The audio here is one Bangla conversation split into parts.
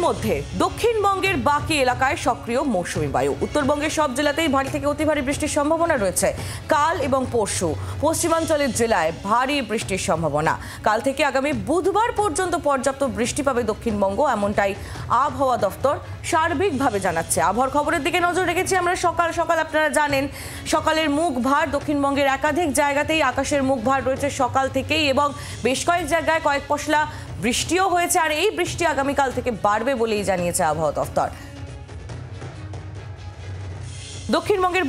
ইতিমধ্যে দক্ষিণবঙ্গের বাকি এলাকায় সক্রিয় মৌসুমী বায়ু। উত্তরবঙ্গের সব জেলাতেই ভারী থেকে অতি ভারী বৃষ্টির সম্ভাবনা রয়েছে। কাল এবং পরশু পশ্চিমাঞ্চলের জেলায় ভারী বৃষ্টির সম্ভাবনা। কাল থেকে আগামী বুধবার পর্যন্ত পর্যাপ্ত বৃষ্টি পাবে দক্ষিণবঙ্গ, এমনটাই আবহাওয়া দফতর সার্বিকভাবে জানাচ্ছে। আবহাওয়ার খবরের দিকে নজর রেখেছি আমরা সকাল সকাল। আপনারা জানেন সকালের মুখ ভার দক্ষিণবঙ্গের একাধিক জায়গাতেই আকাশের মুখ ভার রয়েছে সকাল থেকেই, এবং বেশ কয়েক জায়গায় কয়েক পশলা বৃষ্টিও হয়েছে। আর এই বৃষ্টি আগামীকাল থেকে বাড়বে বলেই জানিয়েছে আবহাওয়া দফতর। দক্ষিণবঙ্গের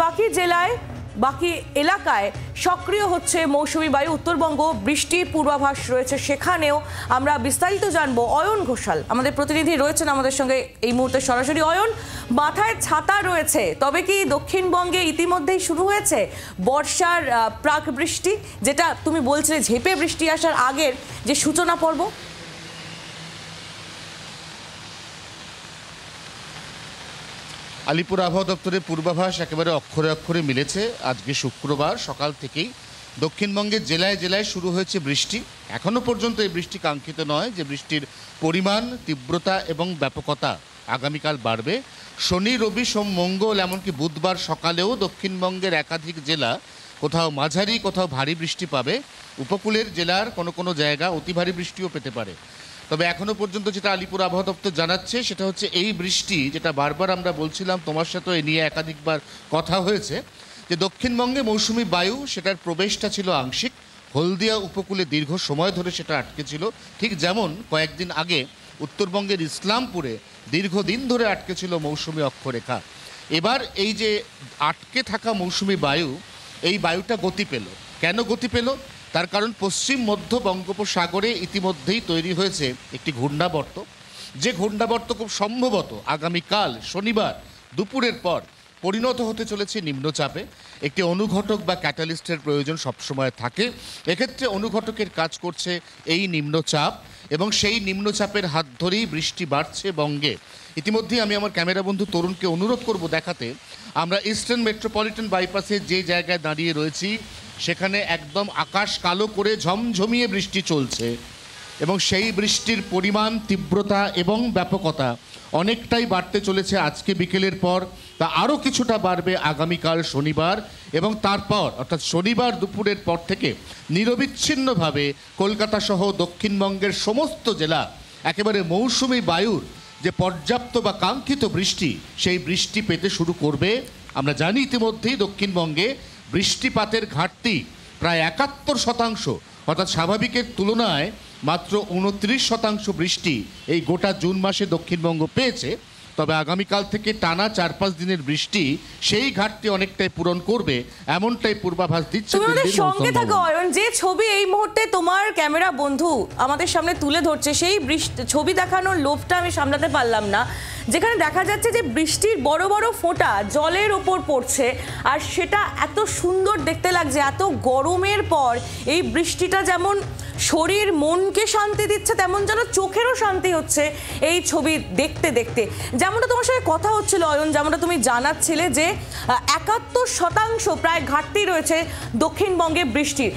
বাকি এলাকায় সক্রিয় হচ্ছে মৌসুমী বায়ু। উত্তরবঙ্গ বৃষ্টির পূর্বাভাস রয়েছে, সেখানেও আমরা বিস্তারিত জানবো। অয়ন ঘোষাল আমাদের প্রতিনিধি রয়েছেন আমাদের সঙ্গে এই মুহূর্তে সরাসরি। অয়ন, মাথায় ছাতা রয়েছে, তবে কি দক্ষিণবঙ্গে ইতিমধ্যেই শুরু হয়েছে বর্ষার প্রাক বৃষ্টি, যেটা তুমি বলছিলে ঝেঁপে বৃষ্টি আসার আগের যে সূচনা পর্ব? আলিপুর আবহাওয়া দপ্তরের পূর্বাভাস একেবারে অক্ষরে অক্ষরে মিলেছে। আজকে শুক্রবার সকাল থেকেই দক্ষিণবঙ্গের জেলায় জেলায় শুরু হয়েছে বৃষ্টি। এখনও পর্যন্ত এই বৃষ্টি কাঙ্ক্ষিত নয়, যে বৃষ্টির পরিমাণ, তীব্রতা এবং ব্যাপকতা আগামীকাল বাড়বে। শনি, রবি, সোম, মঙ্গল এমনকি বুধবার সকালেও দক্ষিণবঙ্গের একাধিক জেলা কোথাও মাঝারি কোথাও ভারী বৃষ্টি পাবে। উপকূলের জেলার কোনো কোনো জায়গা অতি ভারী বৃষ্টিও পেতে পারে। তবে এখনও পর্যন্ত যেটা আলিপুর আবহাওয়া দপ্তর জানাচ্ছে সেটা হচ্ছে এই বৃষ্টি, যেটা বারবার আমরা বলছিলাম, তোমার সাথে এ নিয়ে একাধিকবার কথা হয়েছে, যে দক্ষিণবঙ্গে মৌসুমি বায়ু সেটার প্রবেশটা ছিল আংশিক। হলদিয়া উপকূলে দীর্ঘ সময় ধরে সেটা আটকে ছিল, ঠিক যেমন কয়েকদিন আগে উত্তরবঙ্গের ইসলামপুরে দীর্ঘদিন ধরে আটকে ছিল মৌসুমি অক্ষরেখা। এবার এই যে আটকে থাকা মৌসুমি বায়ু, এই বায়ুটা গতি পেল। কেন গতি পেল? তার কারণ পশ্চিম মধ্য বঙ্গোপসাগরে ইতিমধ্যেই তৈরি হয়েছে একটি ঘূর্ণাবর্ত, যে ঘূর্ণাবর্ত খুব সম্ভবত আগামীকাল শনিবার দুপুরের পর পরিণত হতে চলেছে নিম্নচাপে। একটি অনুঘটক বা ক্যাটালিস্টের প্রয়োজন সবসময় থাকে। এক্ষেত্রে অনুঘটকের কাজ করছে এই নিম্নচাপ, এবং সেই নিম্নচাপের হাত ধরেই বৃষ্টি বাড়ছে বঙ্গে। ইতিমধ্যেই আমি আমার ক্যামেরা বন্ধু তরুণকে অনুরোধ করব দেখাতে। আমরা ইস্টার্ন মেট্রোপলিটন বাইপাসে যে জায়গায় দাঁড়িয়ে রয়েছি, সেখানে একদম আকাশ কালো করে ঝমঝমিয়ে বৃষ্টি চলছে, এবং সেই বৃষ্টির পরিমাণ, তীব্রতা এবং ব্যাপকতা অনেকটাই বাড়তে চলেছে আজকে বিকেলের পর। তা আরও কিছুটা বাড়বে আগামীকাল শনিবার, এবং তারপর অর্থাৎ শনিবার দুপুরের পর থেকে নিরবিচ্ছিন্নভাবে কলকাতা সহ দক্ষিণবঙ্গের সমস্ত জেলা একেবারে মৌসুমি বায়ুর যে পর্যাপ্ত বা কাঙ্ক্ষিত বৃষ্টি, সেই বৃষ্টি পেতে শুরু করবে। আমরা জানি ইতিমধ্যেই দক্ষিণবঙ্গে বৃষ্টিপাতের ঘাটতি প্রায় ৭১%, অর্থাৎ স্বাভাবিকের তুলনায় মাত্র ২৯% বৃষ্টি এই গোটা জুন মাসে দক্ষিণবঙ্গ পেয়েছে। তবে আগামীকাল থেকে টানা ৪-৫ দিনের বৃষ্টি সেই ঘাটতি অনেকটাই পূরণ করবে, এমনটাই পূর্বাভাস দিচ্ছে। সঙ্গে থাকো অয়ন, যে ছবি এই মুহূর্তে তোমার ক্যামেরা বন্ধু আমাদের সামনে তুলে ধরছে, সেই ছবি দেখানোর লোভটা আমি সামলাতে পারলাম না, যেখানে দেখা যাচ্ছে যে বৃষ্টির বড় বড় ফোঁটা জলের ওপর পড়ছে, আর সেটা এত সুন্দর দেখতে লাগছে। এত গরমের পর এই বৃষ্টিটা যেমন শরীর মনকে শান্তি দিচ্ছে, তেমন যেন চোখেরও শান্তি হচ্ছে এই ছবি দেখতে দেখতে। যেমনটা তোমার সঙ্গে কথা হচ্ছিল অয়ন, যেমনটা তুমি জানাচ্ছিলে যে ৭১% প্রায় ঘাটতি রয়েছে দক্ষিণবঙ্গে বৃষ্টির।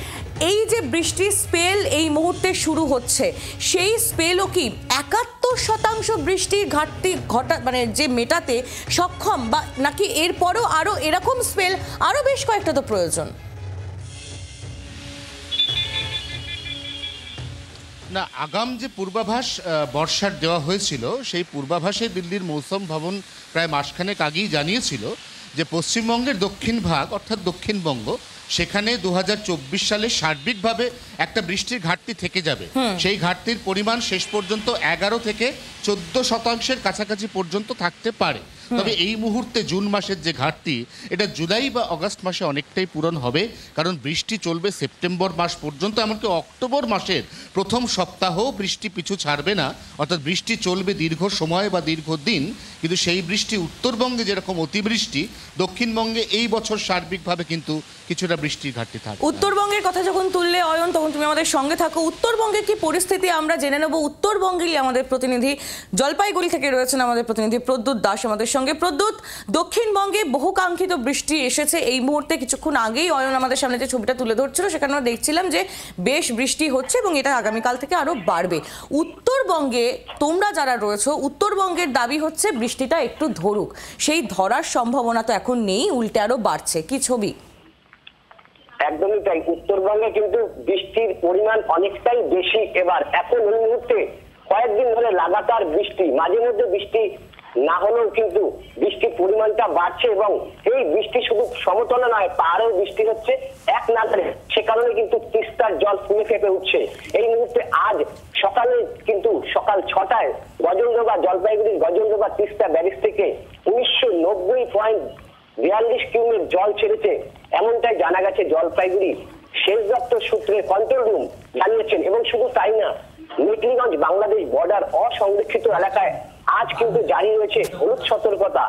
এই যে বৃষ্টির স্পেল এই মুহূর্তে শুরু হচ্ছে, সেই স্পেলও কি ৭১% বৃষ্টির ঘাটতি মানে যে মেটাতে সক্ষম, বা নাকি এরপরও আরও এরকম স্পেল আরও বেশ কয়েকটা তো প্রয়োজন? না, আগাম যে পূর্বাভাস বর্ষার দেওয়া হয়েছিল, সেই পূর্বাভাসে দিল্লির মৌসুম ভবন প্রায় মাসখানেক আগেই জানিয়েছিল যে পশ্চিমবঙ্গের দক্ষিণ ভাগ অর্থাৎ দক্ষিণবঙ্গ, সেখানে ২০২৪ সালে সার্বিকভাবে একটা বৃষ্টির ঘাটতি থেকে যাবে। সেই ঘাটতির পরিমাণ শেষ পর্যন্ত ১১ থেকে ১৪% কাছাকাছি পর্যন্ত থাকতে পারে। তবে এই মুহূর্তে জুন মাসের যে ঘাটতি, এটা জুলাই বা আগস্ট মাসে অনেকটাই পূরণ হবে, কারণ বৃষ্টি চলবে সেপ্টেম্বর মাস পর্যন্ত। এমনকি অক্টোবর মাসের প্রথম সপ্তাহ বৃষ্টি পিছু ছাড়বে না, অর্থাৎ বৃষ্টি চলবে দীর্ঘ সময় বা দীর্ঘদিন। কিন্তু সেই বৃষ্টি উত্তরবঙ্গে যেরকম অতিবৃষ্টি, দক্ষিণবঙ্গে এই বছর সার্বিকভাবে কিন্তু কিছুটা বৃষ্টির ঘাটতি থাকবে। উত্তরবঙ্গের কথা যখন তুললে অয়ন, তখন তুমি আমাদের সঙ্গে থাকো। উত্তরবঙ্গের কি পরিস্থিতি আমরা জেনে নেব। উত্তরবঙ্গেরই আমাদের প্রতিনিধি জলপাইগুড়ি থেকে রয়েছেন আমাদের প্রতিনিধি প্রদ্যুৎ দাস আমাদের সঙ্গে। প্রদ্যুৎ, দক্ষিণবঙ্গে বহুকাঙ্ক্ষিত বৃষ্টি এসেছে এই মুহূর্তে। কিছুক্ষণ আগেই অয়ন আমাদের সামনে যে ছবিটা তুলে ধরছিল সেখানে আমরা দেখছিলাম যে বেশ বৃষ্টি হচ্ছে এবং এটা আগামীকাল থেকে আরো বাড়বে। উত্তরবঙ্গে তোমরা যারা রয়েছো, উত্তরবঙ্গের দাবি হচ্ছে বৃষ্টিটা একটু ধরুক, সেই ধরার সম্ভাবনা তো এখন নেই, উল্টে আরো বাড়ছে। কি ছবি? একদমই তাই। উত্তরবঙ্গে কিন্তু বৃষ্টির পরিমাণ অনেকটাই বেশি এবার। এখন এই মুহূর্তে কয়েকদিন ধরে লাগাতার বৃষ্টি, মাঝে মধ্যে বৃষ্টি না হলেও কিন্তু বৃষ্টির পরিমাণটা বাড়ছে এবং এই বৃষ্টি শুধু সমতলে নয়, পাহাড়েও বৃষ্টি হচ্ছে এক নাগারে। সে কারণে কিন্তু তিস্তার জল ফুলে ফেপে উঠছে। এই মুহূর্তে আজ সকালে কিন্তু সকাল 6টায় গজলডোবা, জলপাইগুড়ির গজলডোবা তিস্তা ব্যারেজ থেকে 1990.42 কিউমেক জল ছেড়েছে, এমনটাই জানা গেছে জলপাইগুড়ি সেচ দপ্তর সূত্রে কন্ট্রোল রুম জানিয়েছেন। এবং শুধু তাই না, মেখলিগঞ্জ বাংলাদেশ বর্ডার অসংরক্ষিত এলাকায় আজ কিন্তু জারি রয়েছে হলুদ সতর্কতা।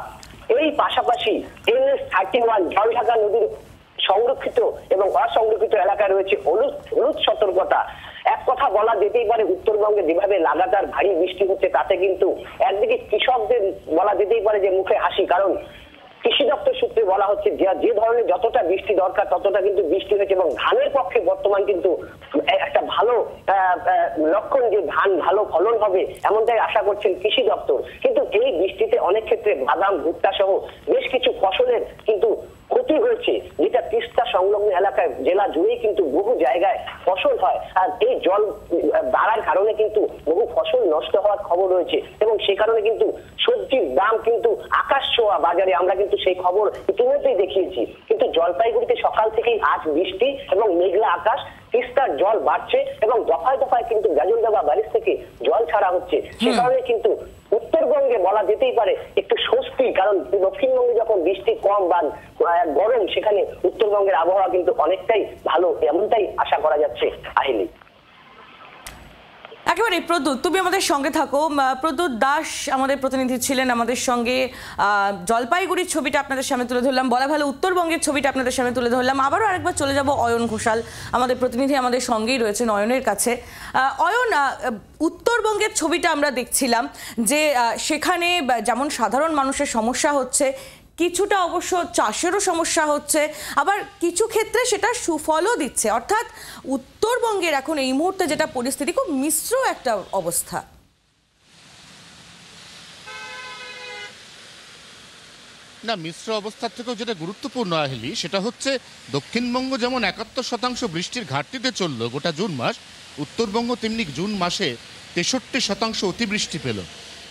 এই পাশাপাশি NH-31 জলঢাকা নদীর সংরক্ষিত এবং অসংরক্ষিত এলাকায় রয়েছে হলুদ সতর্কতা। এক কথা বলা যেতেই পারে, উত্তরবঙ্গে যেভাবে লাগাতার ভারী বৃষ্টি হচ্ছে তাতে কিন্তু একদিকে কৃষকদের বলা যেতেই পারে যে মুখে হাসি, কারণ কৃষি দপ্তর সূত্রে বলা হচ্ছে যে ধরনের যতটা বৃষ্টি দরকার ততটা কিন্তু বৃষ্টি হয়েছে এবং ধানের পক্ষে বর্তমান কিন্তু একটা ভালো লক্ষণ যে ধান ভালো ফলন হবে, এমনটাই আশা করছেন কৃষি দপ্তর। কিন্তু এই বৃষ্টিতে অনেক ক্ষেত্রে বাদাম, ভুট্টা সহ বেশ কিছু ফসলের কিন্তু ক্ষতি হয়েছে, যেটা তিস্তা সংলগ্ন এলাকায় জেলা জুড়েই কিন্তু বহু জায়গায় ফসল হয়। আর এই জল বাড়ার কারণে কিন্তু বহু ফসল নষ্ট হওয়ার খবর রয়েছে এবং সেই কারণে কিন্তু সবজির দাম কিন্তু আকাশ ছোঁয়া বাজারে। আমরা কিন্তু সেই খবর ইতিমধ্যেই দেখিয়েছি। কিন্তু জলপাইগুড়িতে সকাল থেকেই আজ বৃষ্টি এবং মেঘলা আকাশ, তিস্তার জল বাড়ছে এবং দফায় দফায় কিন্তু গাজলডোবা ব্যারেজ থেকে জল ছাড়া হচ্ছে। সে কারণে কিন্তু উত্তরবঙ্গে বলা যেতেই পারে একটু স্বস্তি, কারণ দক্ষিণবঙ্গে যখন বৃষ্টি কম বা গরম, সেখানে উত্তরবঙ্গের আবহাওয়া কিন্তু অনেকটাই ভালো, এমনটাই আশা করা যাচ্ছে। আহিলি, একেবারে প্রদ্যুৎ, তুমি আমাদের সঙ্গে থাকো। প্রদ্যুৎ দাস আমাদের প্রতিনিধি ছিলেন আমাদের সঙ্গে। জলপাইগুড়ির ছবিটা আপনাদের সামনে তুলে ধরলাম, বলা ভালো উত্তরবঙ্গের ছবিটা আপনাদের সামনে তুলে ধরলাম। আবারও আরেকবার চলে যাব অয়ন ঘোষাল, আমাদের প্রতিনিধি আমাদের সঙ্গেই রয়েছেন অয়নের কাছে। অয়ন, উত্তরবঙ্গের ছবিটা আমরা দেখছিলাম যে সেখানে যেমন সাধারণ মানুষের সমস্যা হচ্ছে, কিছুটা অবশ্য চাষেরও সমস্যা হচ্ছে, আবার কিছু ক্ষেত্রে সেটা সুফলও দিচ্ছে। অর্থাৎ উত্তরবঙ্গের এখন এই মুহূর্তে যেটা পরিস্থিতি, খুব মিশ্র একটা অবস্থা। না, মিশ্র অবস্থার থেকেও যেটা গুরুত্বপূর্ণ আহিলি, সেটা হচ্ছে দক্ষিণবঙ্গ যেমন 71% বৃষ্টির ঘাটতিতে চললো গোটা জুন মাস, উত্তরবঙ্গ তেমনি জুন মাসে 63% অতিবৃষ্টি পেল।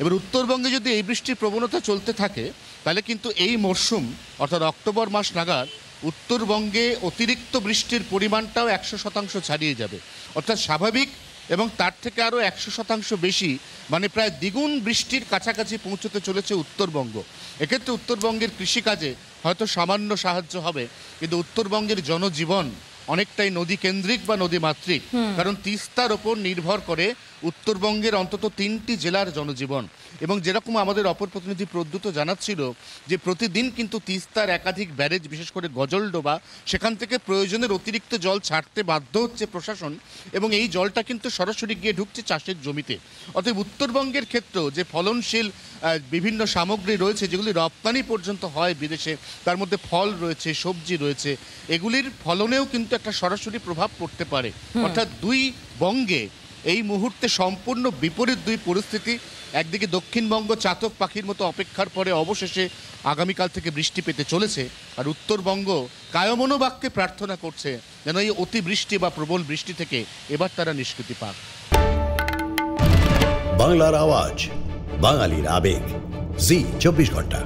এবার উত্তরবঙ্গে যদি এই বৃষ্টির প্রবণতা চলতে থাকে তাহলে কিন্তু এই মরশুম অর্থাৎ অক্টোবর মাস নাগাদ উত্তরবঙ্গে অতিরিক্ত বৃষ্টির পরিমাণটাও 100% ছাড়িয়ে যাবে। অর্থাৎ স্বাভাবিক এবং তার থেকে আরও 100% বেশি, মানে প্রায় দ্বিগুণ বৃষ্টির কাছাকাছি পৌঁছতে চলেছে উত্তরবঙ্গ। এক্ষেত্রে উত্তরবঙ্গের কৃষিকাজে হয়তো সামান্য সাহায্য হবে, কিন্তু উত্তরবঙ্গের জনজীবন অনেকটাই নদী কেন্দ্রিক বা নদী মাতৃক, কারণ তিস্তার ওপর নির্ভর করে উত্তরবঙ্গের অন্তত 3টি জেলার জনজীবন। এবং যেরকম আমাদের অপর প্রতিনিধি প্রদ্যুৎ জানাচ্ছিল যে প্রতিদিন কিন্তু তিস্তার একাধিক ব্যারেজ, বিশেষ করে গজলডোবা, সেখান থেকে প্রয়োজনের অতিরিক্ত জল ছাড়তে বাধ্য হচ্ছে প্রশাসন এবং এই জলটা কিন্তু সরাসরি গিয়ে ঢুকছে চাষের জমিতে। অতএব উত্তরবঙ্গের ক্ষেত্রেও যে ফলনশীল বিভিন্ন সামগ্রী রয়েছে যেগুলি রপ্তানি পর্যন্ত হয় বিদেশে, তার মধ্যে ফল রয়েছে, সবজি রয়েছে, এগুলির ফলনেও কিন্তু একটা সরাসরি প্রভাব পড়তে পারে। অর্থাৎ দুই বঙ্গে এই মুহূর্তে সম্পূর্ণ বিপরীত দুই পরিস্থিতি। একদিকে দক্ষিণবঙ্গ চাতক পাখির মতো অপেক্ষার পরে অবশেষে আগামীকাল থেকে বৃষ্টি পেতে চলেছে, আর উত্তরবঙ্গ কায়মনোবাক্যে প্রার্থনা করছে যেন এই অতিবৃষ্টি বা প্রবল বৃষ্টি থেকে এবার তারা নিষ্কৃতি পাক। বাংলার আওয়াজ, বাঙালির আবেগ, জি 24 ঘন্টা।